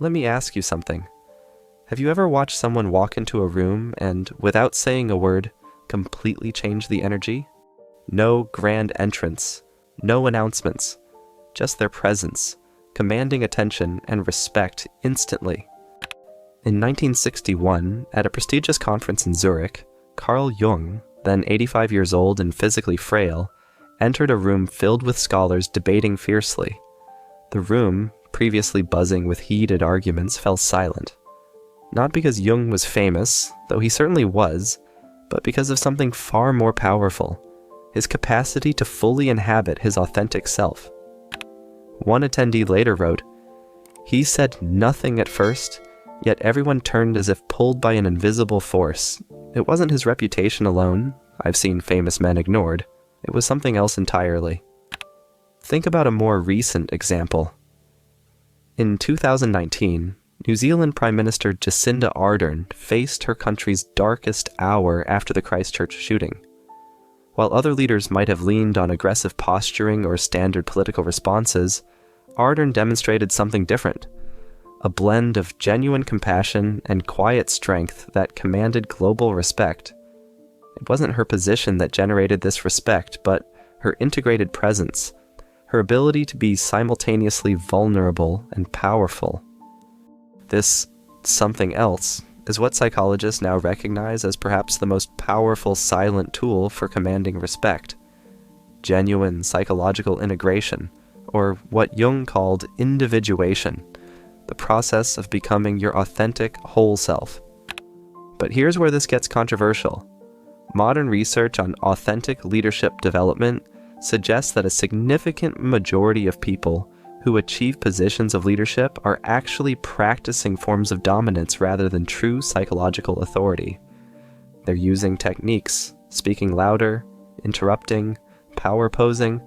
Let me ask you something. Have you ever watched someone walk into a room and, without saying a word, completely change the energy? No grand entrance, no announcements, just their presence, commanding attention and respect instantly. In 1961, at a prestigious conference in Zurich, Carl Jung, then 85 years old and physically frail, entered a room filled with scholars debating fiercely. The room, previously buzzing with heated arguments, fell silent. Not because Jung was famous, though he certainly was, but because of something far more powerful, his capacity to fully inhabit his authentic self. One attendee later wrote, "He said nothing at first, yet everyone turned as if pulled by an invisible force. It wasn't his reputation alone, I've seen famous men ignored, it was something else entirely." Think about a more recent example. In 2019, New Zealand Prime Minister Jacinda Ardern faced her country's darkest hour after the Christchurch shooting. While other leaders might have leaned on aggressive posturing or standard political responses, Ardern demonstrated something different, a blend of genuine compassion and quiet strength that commanded global respect. It wasn't her position that generated this respect, but her integrated presence, her ability to be simultaneously vulnerable and powerful. This something else is what psychologists now recognize as perhaps the most powerful silent tool for commanding respect: genuine psychological integration, or what Jung called individuation, the process of becoming your authentic whole self. But here's where this gets controversial. Modern research on authentic leadership development suggests that a significant majority of people who achieve positions of leadership are actually practicing forms of dominance rather than true psychological authority. They're using techniques, speaking louder, interrupting, power posing,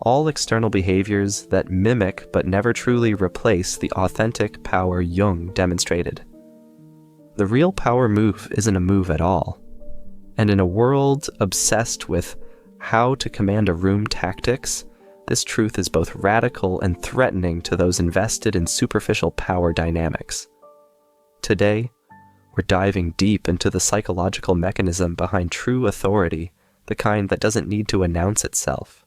all external behaviors that mimic but never truly replace the authentic power Jung demonstrated. The real power move isn't a move at all. And in a world obsessed with how to command a room tactics, this truth is both radical and threatening to those invested in superficial power dynamics. Today, we're diving deep into the psychological mechanism behind true authority, the kind that doesn't need to announce itself.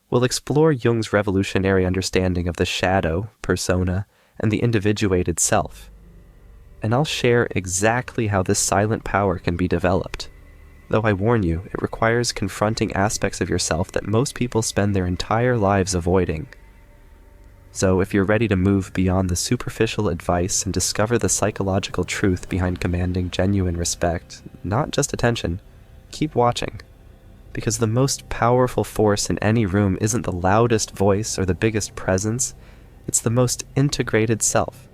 We'll explore Jung's revolutionary understanding of the shadow, persona, and the individuated self. And I'll share exactly how this silent power can be developed. Though I warn you, it requires confronting aspects of yourself that most people spend their entire lives avoiding. So if you're ready to move beyond the superficial advice and discover the psychological truth behind commanding genuine respect, not just attention, keep watching. Because the most powerful force in any room isn't the loudest voice or the biggest presence, it's the most integrated self.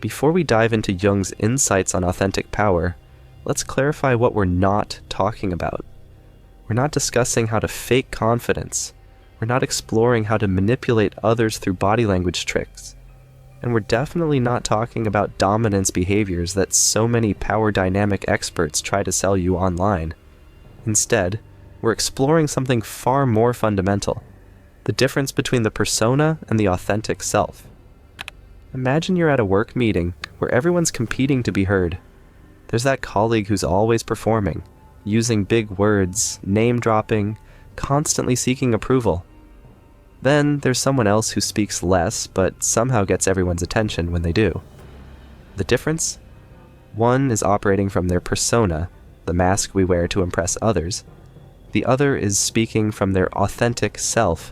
Before we dive into Jung's insights on authentic power, let's clarify what we're not talking about. We're not discussing how to fake confidence. We're not exploring how to manipulate others through body language tricks. And we're definitely not talking about dominance behaviors that so many power dynamic experts try to sell you online. Instead, we're exploring something far more fundamental: the difference between the persona and the authentic self. Imagine you're at a work meeting where everyone's competing to be heard. There's that colleague who's always performing, using big words, name-dropping, constantly seeking approval. Then there's someone else who speaks less but somehow gets everyone's attention when they do. The difference? One is operating from their persona, the mask we wear to impress others. The other is speaking from their authentic self.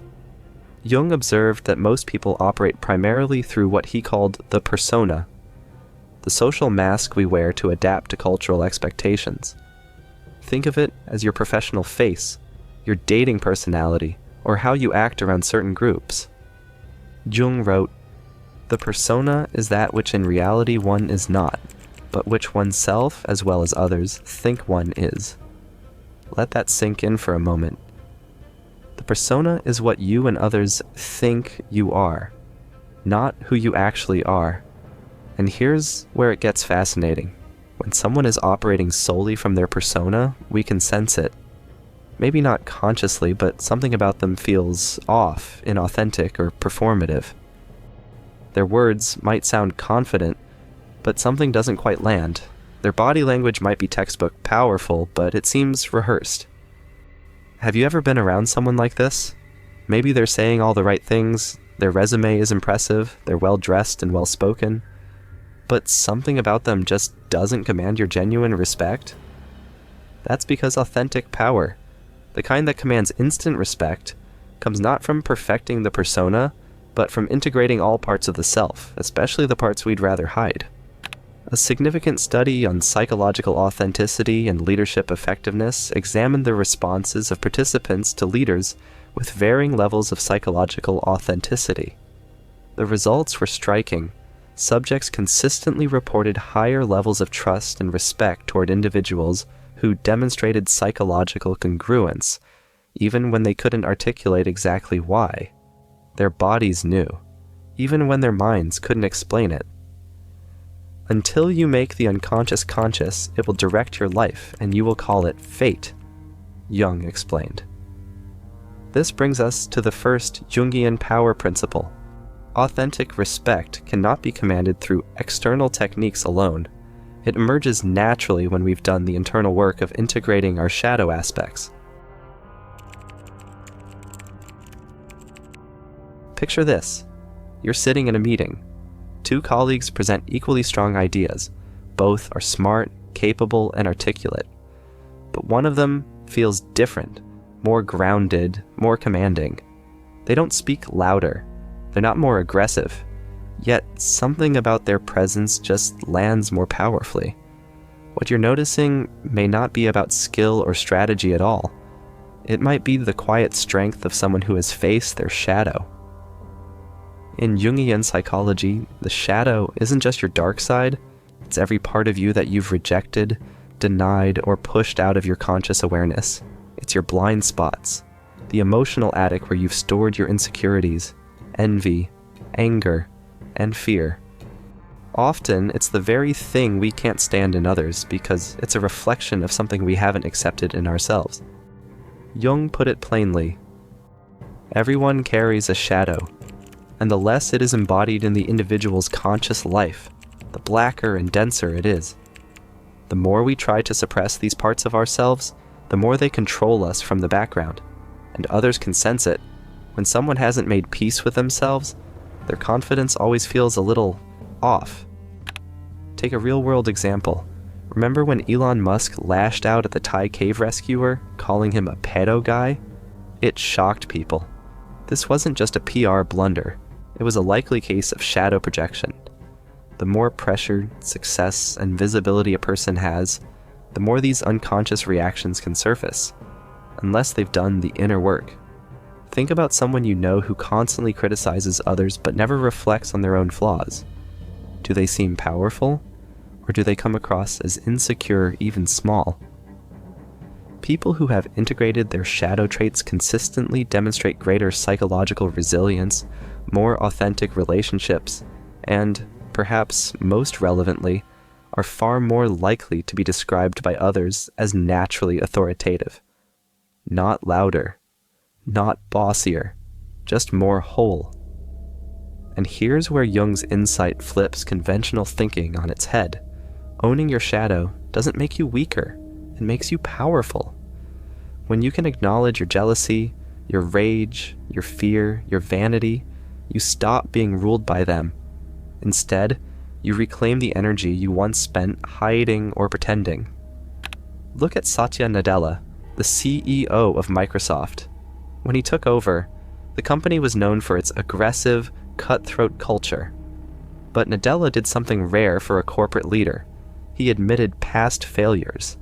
Jung observed that most people operate primarily through what he called the persona, the social mask we wear to adapt to cultural expectations. Think of it as your professional face, your dating personality, or how you act around certain groups. Jung wrote, "The persona is that which in reality one is not, but which oneself, as well as others, think one is." Let that sink in for a moment. The persona is what you and others think you are, not who you actually are. And here's where it gets fascinating. When someone is operating solely from their persona, we can sense it. Maybe not consciously, but something about them feels off, inauthentic, or performative. Their words might sound confident, but something doesn't quite land. Their body language might be textbook powerful, but it seems rehearsed. Have you ever been around someone like this? Maybe they're saying all the right things, their resume is impressive, they're well-dressed and well-spoken, but something about them just doesn't command your genuine respect? That's because authentic power, the kind that commands instant respect, comes not from perfecting the persona, but from integrating all parts of the self, especially the parts we'd rather hide. A significant study on psychological authenticity and leadership effectiveness examined the responses of participants to leaders with varying levels of psychological authenticity. The results were striking. Subjects consistently reported higher levels of trust and respect toward individuals who demonstrated psychological congruence, even when they couldn't articulate exactly why. Their bodies knew, even when their minds couldn't explain it. Until you make the unconscious conscious, it will direct your life, and you will call it fate, Jung explained. This brings us to the first Jungian power principle. Authentic respect cannot be commanded through external techniques alone. It emerges naturally when we've done the internal work of integrating our shadow aspects. Picture this. You're sitting in a meeting. Two colleagues present equally strong ideas. Both are smart, capable, and articulate. But one of them feels different, more grounded, more commanding. They don't speak louder. They're not more aggressive. Yet something about their presence just lands more powerfully. What you're noticing may not be about skill or strategy at all. It might be the quiet strength of someone who has faced their shadow. In Jungian psychology, the shadow isn't just your dark side, it's every part of you that you've rejected, denied, or pushed out of your conscious awareness. It's your blind spots, the emotional attic where you've stored your insecurities, envy, anger, and fear. Often, it's the very thing we can't stand in others because it's a reflection of something we haven't accepted in ourselves. Jung put it plainly, everyone carries a shadow, and the less it is embodied in the individual's conscious life, the blacker and denser it is. The more we try to suppress these parts of ourselves, the more they control us from the background, and others can sense it. When someone hasn't made peace with themselves, their confidence always feels a little off. Take a real-world example. Remember when Elon Musk lashed out at the Thai cave rescuer, calling him a pedo guy? It shocked people. This wasn't just a PR blunder. It was a likely case of shadow projection. The more pressure, success, and visibility a person has, the more these unconscious reactions can surface, unless they've done the inner work. Think about someone you know who constantly criticizes others but never reflects on their own flaws. Do they seem powerful, or do they come across as insecure, even small? People who have integrated their shadow traits consistently demonstrate greater psychological resilience, more authentic relationships, and, perhaps most relevantly, are far more likely to be described by others as naturally authoritative. Not louder, not bossier, just more whole. And here's where Jung's insight flips conventional thinking on its head. Owning your shadow doesn't make you weaker, it makes you powerful. When you can acknowledge your jealousy, your rage, your fear, your vanity, you stop being ruled by them. Instead, you reclaim the energy you once spent hiding or pretending. Look at Satya Nadella, the CEO of Microsoft. When he took over, the company was known for its aggressive, cutthroat culture. But Nadella did something rare for a corporate leader. He admitted past failures.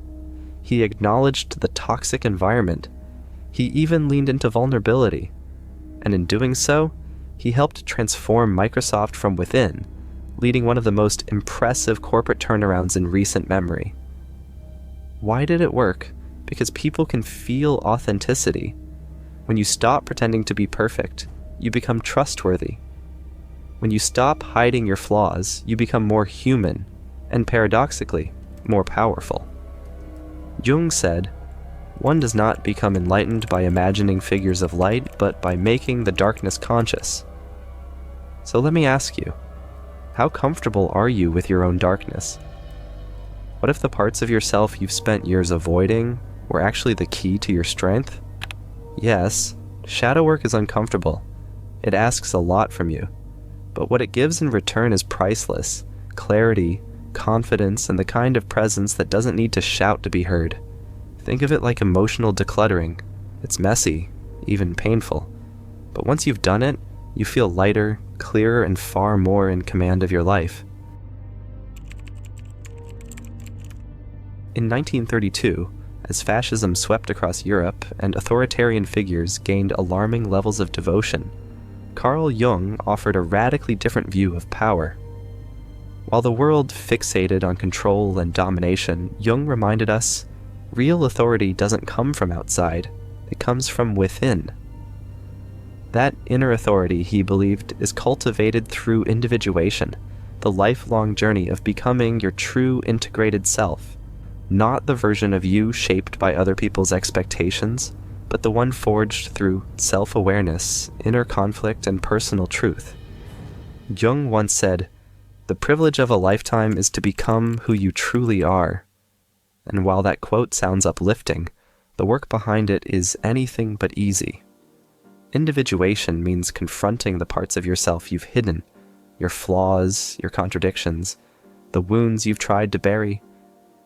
He acknowledged the toxic environment. He even leaned into vulnerability. And in doing so, he helped transform Microsoft from within, leading one of the most impressive corporate turnarounds in recent memory. Why did it work? Because people can feel authenticity. When you stop pretending to be perfect, you become trustworthy. When you stop hiding your flaws, you become more human, and paradoxically, more powerful. Jung said, One does not become enlightened by imagining figures of light, but by making the darkness conscious. So let me ask you, how comfortable are you with your own darkness? What if the parts of yourself you've spent years avoiding were actually the key to your strength? Yes, shadow work is uncomfortable. It asks a lot from you. But what it gives in return is priceless: clarity, confidence, and the kind of presence that doesn't need to shout to be heard. Think of it like emotional decluttering. It's messy, even painful. But once you've done it, you feel lighter, clearer, and far more in command of your life. In 1932, as fascism swept across Europe and authoritarian figures gained alarming levels of devotion, Carl Jung offered a radically different view of power. While the world fixated on control and domination, Jung reminded us, real authority doesn't come from outside, it comes from within. That inner authority, he believed, is cultivated through individuation, the lifelong journey of becoming your true integrated self, not the version of you shaped by other people's expectations, but the one forged through self-awareness, inner conflict, and personal truth. Jung once said, "The privilege of a lifetime is to become who you truly are." And while that quote sounds uplifting, the work behind it is anything but easy. Individuation means confronting the parts of yourself you've hidden, your flaws, your contradictions, the wounds you've tried to bury.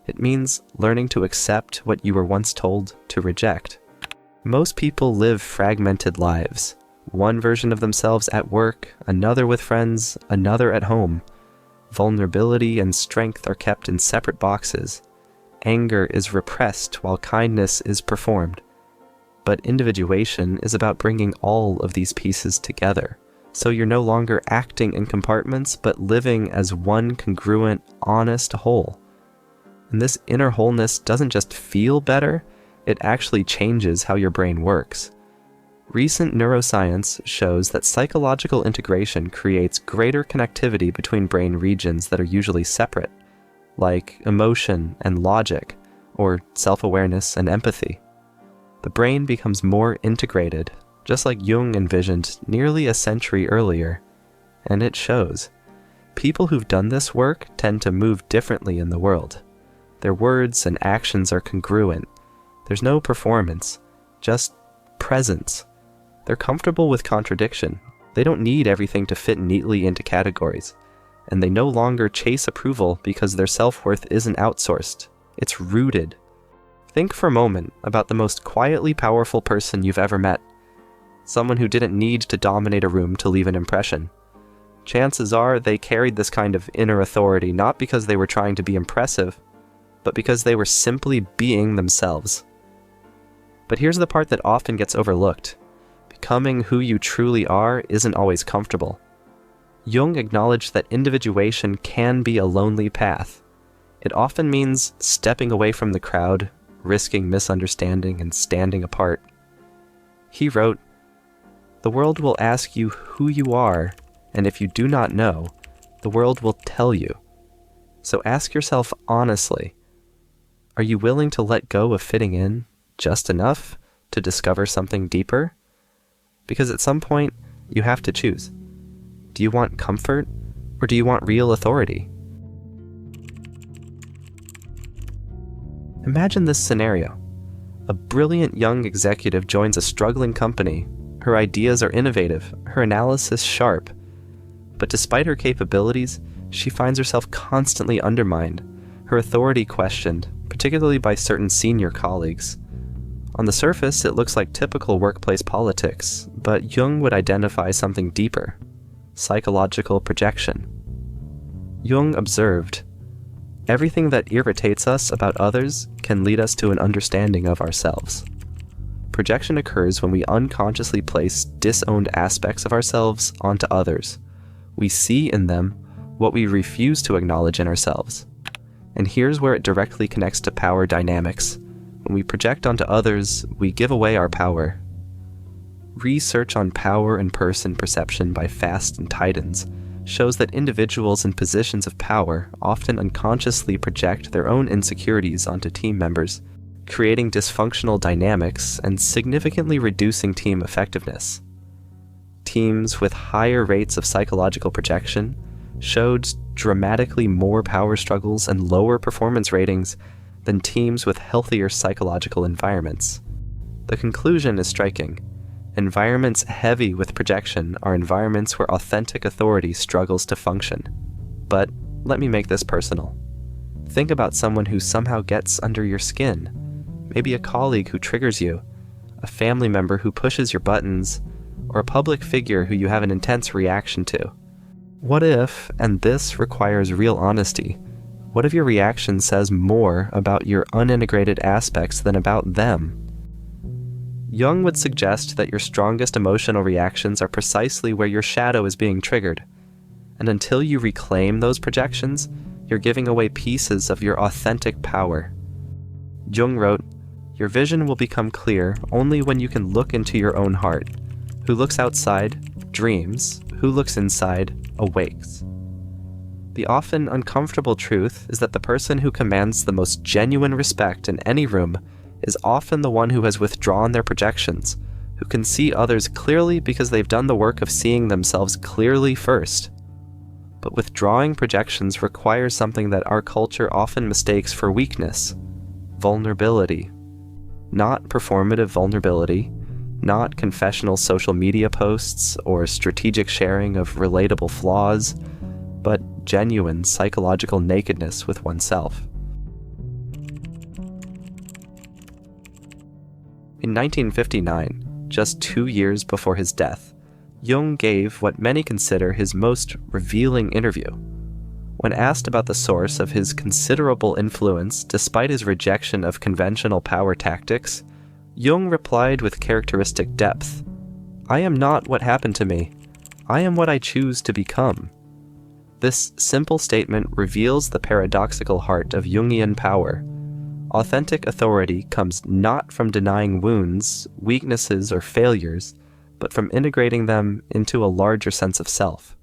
It means learning to accept what you were once told to reject. Most people live fragmented lives, one version of themselves at work, another with friends, another at home. Vulnerability and strength are kept in separate boxes. Anger is repressed while kindness is performed. But individuation is about bringing all of these pieces together, so you're no longer acting in compartments, but living as one congruent, honest whole. And this inner wholeness doesn't just feel better, it actually changes how your brain works. Recent neuroscience shows that psychological integration creates greater connectivity between brain regions that are usually separate, like emotion and logic, or self-awareness and empathy. The brain becomes more integrated, just like Jung envisioned nearly a century earlier, and it shows. People who've done this work tend to move differently in the world. Their words and actions are congruent. There's no performance, just presence. They're comfortable with contradiction. They don't need everything to fit neatly into categories. And they no longer chase approval because their self-worth isn't outsourced. It's rooted. Think for a moment about the most quietly powerful person you've ever met. Someone who didn't need to dominate a room to leave an impression. Chances are they carried this kind of inner authority not because they were trying to be impressive, but because they were simply being themselves. But here's the part that often gets overlooked. Becoming who you truly are isn't always comfortable. Jung acknowledged that individuation can be a lonely path. It often means stepping away from the crowd, risking misunderstanding, and standing apart. He wrote, "The world will ask you who you are, and if you do not know, the world will tell you. So ask yourself honestly, are you willing to let go of fitting in just enough to discover something deeper? Because at some point, you have to choose. Do you want comfort, or do you want real authority?" Imagine this scenario. A brilliant young executive joins a struggling company. Her ideas are innovative, her analysis sharp. But despite her capabilities, she finds herself constantly undermined, her authority questioned, particularly by certain senior colleagues. On the surface, it looks like typical workplace politics, but Jung would identify something deeper: psychological projection. Jung observed, everything that irritates us about others can lead us to an understanding of ourselves. Projection occurs when we unconsciously place disowned aspects of ourselves onto others. We see in them what we refuse to acknowledge in ourselves. And here's where it directly connects to power dynamics. When we project onto others, we give away our power. Research on power and person perception by Fast and Titans shows that individuals in positions of power often unconsciously project their own insecurities onto team members, creating dysfunctional dynamics and significantly reducing team effectiveness. Teams with higher rates of psychological projection showed dramatically more power struggles and lower performance ratings than teams with healthier psychological environments. The conclusion is striking. Environments heavy with projection are environments where authentic authority struggles to function. But let me make this personal. Think about someone who somehow gets under your skin. Maybe a colleague who triggers you, a family member who pushes your buttons, or a public figure who you have an intense reaction to. What if, and this requires real honesty, what if your reaction says more about your unintegrated aspects than about them? Jung would suggest that your strongest emotional reactions are precisely where your shadow is being triggered. And until you reclaim those projections, you're giving away pieces of your authentic power. Jung wrote, "Your vision will become clear only when you can look into your own heart. Who looks outside, dreams. Who looks inside, awakes." The often uncomfortable truth is that the person who commands the most genuine respect in any room is often the one who has withdrawn their projections, who can see others clearly because they've done the work of seeing themselves clearly first. But withdrawing projections requires something that our culture often mistakes for weakness: vulnerability. Not performative vulnerability, not confessional social media posts or strategic sharing of relatable flaws, but genuine psychological nakedness with oneself. In 1959, just 2 years before his death, Jung gave what many consider his most revealing interview. When asked about the source of his considerable influence despite his rejection of conventional power tactics, Jung replied with characteristic depth, "I am not what happened to me. I am what I choose to become." This simple statement reveals the paradoxical heart of Jungian power. Authentic authority comes not from denying wounds, weaknesses, or failures, but from integrating them into a larger sense of self.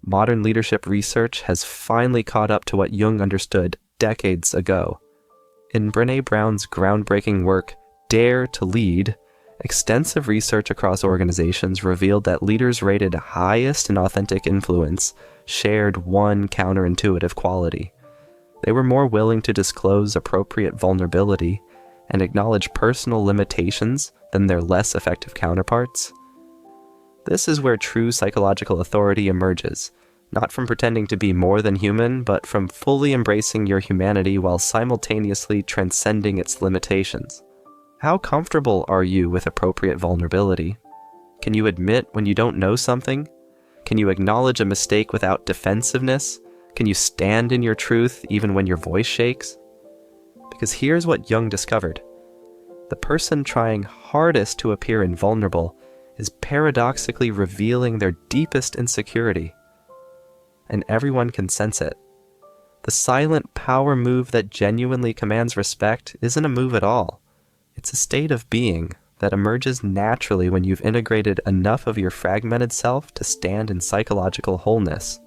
Modern leadership research has finally caught up to what Jung understood decades ago. In Brené Brown's groundbreaking work, Dare to Lead, extensive research across organizations revealed that leaders rated highest in authentic influence shared one counterintuitive quality. They were more willing to disclose appropriate vulnerability and acknowledge personal limitations than their less effective counterparts. This is where true psychological authority emerges, not from pretending to be more than human, but from fully embracing your humanity while simultaneously transcending its limitations. How comfortable are you with appropriate vulnerability? Can you admit when you don't know something? Can you acknowledge a mistake without defensiveness? Can you stand in your truth even when your voice shakes? Because here's what Jung discovered. The person trying hardest to appear invulnerable is paradoxically revealing their deepest insecurity. And everyone can sense it. The silent power move that genuinely commands respect isn't a move at all. It's a state of being that emerges naturally when you've integrated enough of your fragmented self to stand in psychological wholeness.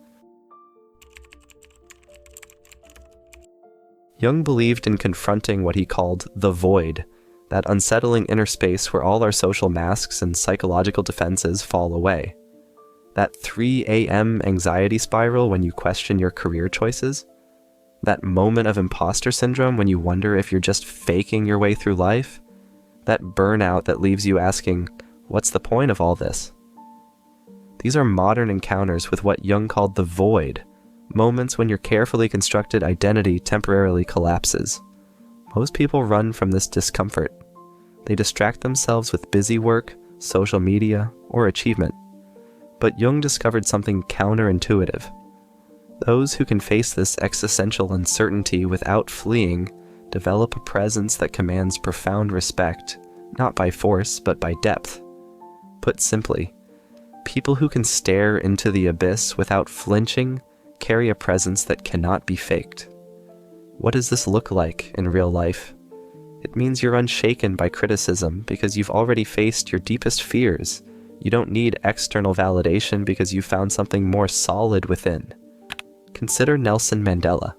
Jung believed in confronting what he called the void, that unsettling inner space where all our social masks and psychological defenses fall away. That 3 a.m. anxiety spiral when you question your career choices. That moment of imposter syndrome when you wonder if you're just faking your way through life. That burnout that leaves you asking, what's the point of all this? These are modern encounters with what Jung called the void, moments when your carefully constructed identity temporarily collapses. Most people run from this discomfort. They distract themselves with busy work, social media, or achievement. But Jung discovered something counterintuitive. Those who can face this existential uncertainty without fleeing develop a presence that commands profound respect, not by force, but by depth. Put simply, people who can stare into the abyss without flinching carry a presence that cannot be faked. What does this look like in real life? It means you're unshaken by criticism because you've already faced your deepest fears. You don't need external validation because you found something more solid within. Consider Nelson Mandela.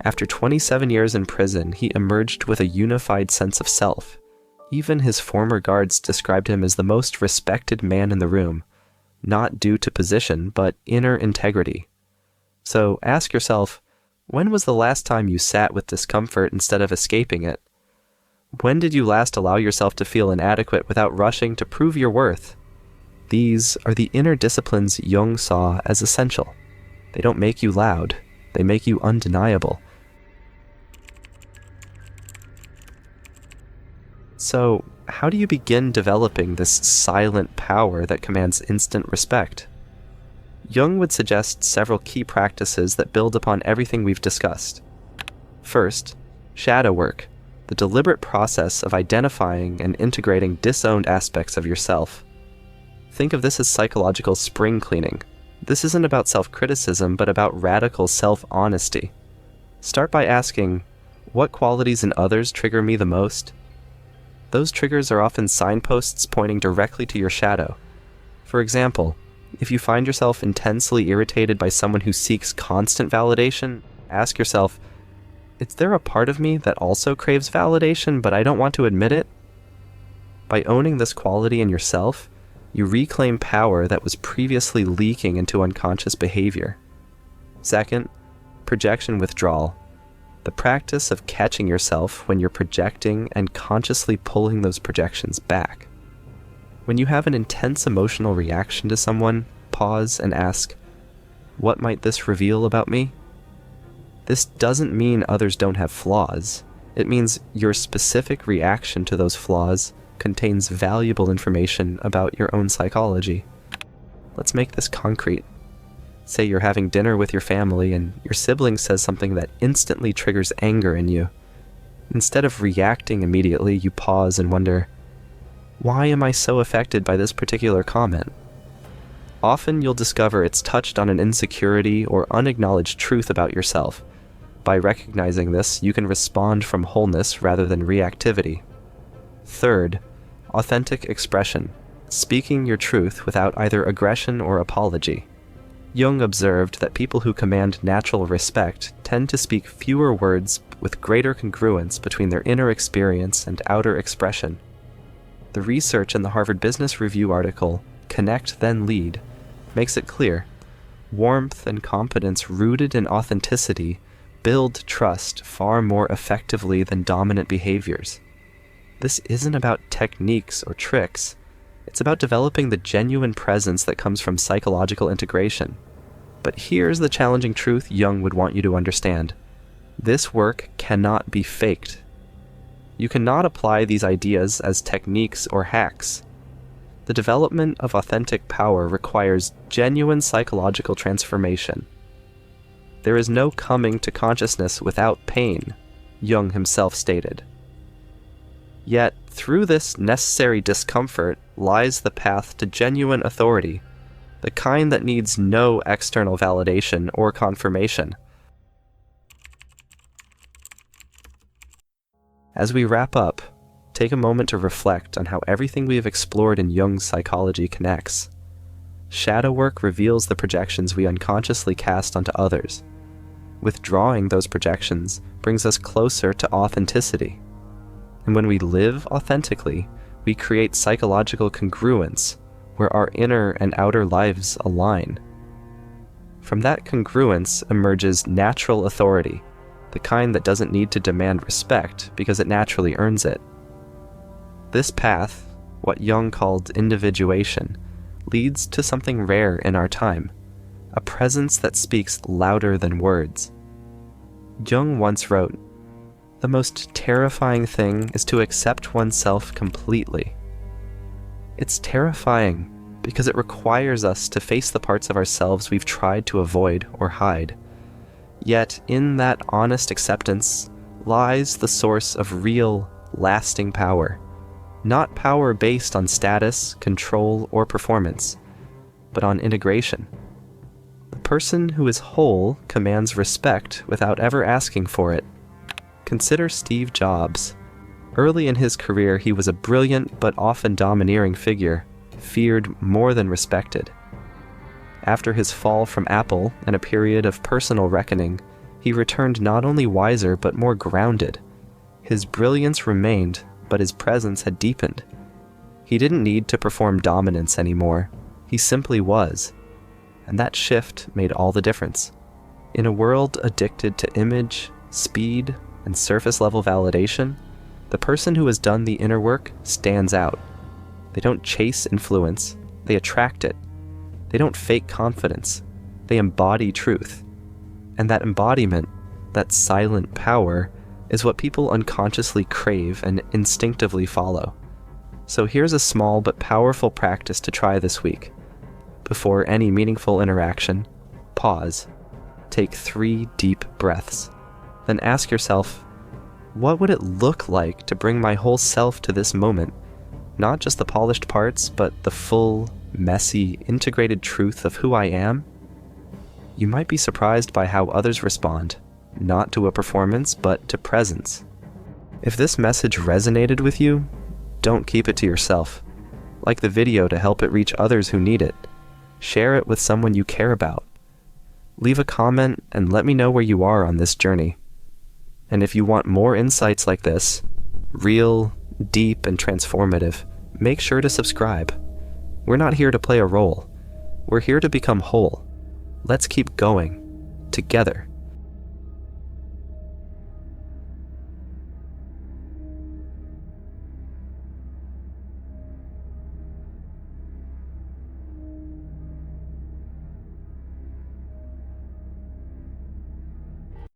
After 27 years in prison, he emerged with a unified sense of self. Even his former guards described him as the most respected man in the room, not due to position, but inner integrity. So ask yourself, when was the last time you sat with discomfort instead of escaping it? When did you last allow yourself to feel inadequate without rushing to prove your worth? These are the inner disciplines Jung saw as essential. They don't make you loud, they make you undeniable. So, how do you begin developing this silent power that commands instant respect? Jung would suggest several key practices that build upon everything we've discussed. First, shadow work, the deliberate process of identifying and integrating disowned aspects of yourself. Think of this as psychological spring cleaning. This isn't about self-criticism, but about radical self-honesty. Start by asking, what qualities in others trigger me the most? Those triggers are often signposts pointing directly to your shadow. For example, if you find yourself intensely irritated by someone who seeks constant validation, ask yourself, is there a part of me that also craves validation, but I don't want to admit it? By owning this quality in yourself, you reclaim power that was previously leaking into unconscious behavior. Second, projection withdrawal. The practice of catching yourself when you're projecting and consciously pulling those projections back. When you have an intense emotional reaction to someone, pause and ask, what might this reveal about me? This doesn't mean others don't have flaws. It means your specific reaction to those flaws contains valuable information about your own psychology. Let's make this concrete. Say you're having dinner with your family and your sibling says something that instantly triggers anger in you. Instead of reacting immediately, you pause and wonder, why am I so affected by this particular comment? Often you'll discover it's touched on an insecurity or unacknowledged truth about yourself. By recognizing this, you can respond from wholeness rather than reactivity. Third, authentic expression, speaking your truth without either aggression or apology. Jung observed that people who command natural respect tend to speak fewer words with greater congruence between their inner experience and outer expression. The research in the Harvard Business Review article, Connect Then Lead, makes it clear. Warmth and competence rooted in authenticity build trust far more effectively than dominant behaviors. This isn't about techniques or tricks. It's about developing the genuine presence that comes from psychological integration. But here's the challenging truth Jung would want you to understand. This work cannot be faked. You cannot apply these ideas as techniques or hacks. The development of authentic power requires genuine psychological transformation. There is no coming to consciousness without pain, Jung himself stated. Yet, through this necessary discomfort lies the path to genuine authority, the kind that needs no external validation or confirmation. As we wrap up, take a moment to reflect on how everything we have explored in Jung's psychology connects. Shadow work reveals the projections we unconsciously cast onto others. Withdrawing those projections brings us closer to authenticity. And when we live authentically, we create psychological congruence, where our inner and outer lives align. From that congruence emerges natural authority, the kind that doesn't need to demand respect because it naturally earns it. This path, what Jung called individuation, leads to something rare in our time, a presence that speaks louder than words. Jung once wrote, "The most terrifying thing is to accept oneself completely." It's terrifying because it requires us to face the parts of ourselves we've tried to avoid or hide. Yet in that honest acceptance lies the source of real, lasting power. Not power based on status, control, or performance, but on integration. The person who is whole commands respect without ever asking for it. Consider Steve Jobs. Early in his career, he was a brilliant but often domineering figure, feared more than respected. After his fall from Apple and a period of personal reckoning, he returned not only wiser but more grounded. His brilliance remained, but his presence had deepened. He didn't need to perform dominance anymore. He simply was. And that shift made all the difference. In a world addicted to image, speed, and surface-level validation, the person who has done the inner work stands out. They don't chase influence, they attract it. They don't fake confidence, they embody truth. And that embodiment, that silent power, is what people unconsciously crave and instinctively follow. So here's a small but powerful practice to try this week. Before any meaningful interaction, pause. Take 3 deep breaths. Then ask yourself, what would it look like to bring my whole self to this moment? Not just the polished parts, but the full, messy, integrated truth of who I am? You might be surprised by how others respond, not to a performance, but to presence. If this message resonated with you, don't keep it to yourself. Like the video to help it reach others who need it. Share it with someone you care about. Leave a comment and let me know where you are on this journey. And if you want more insights like this, real, deep, and transformative, make sure to subscribe. We're not here to play a role. We're here to become whole. Let's keep going, together.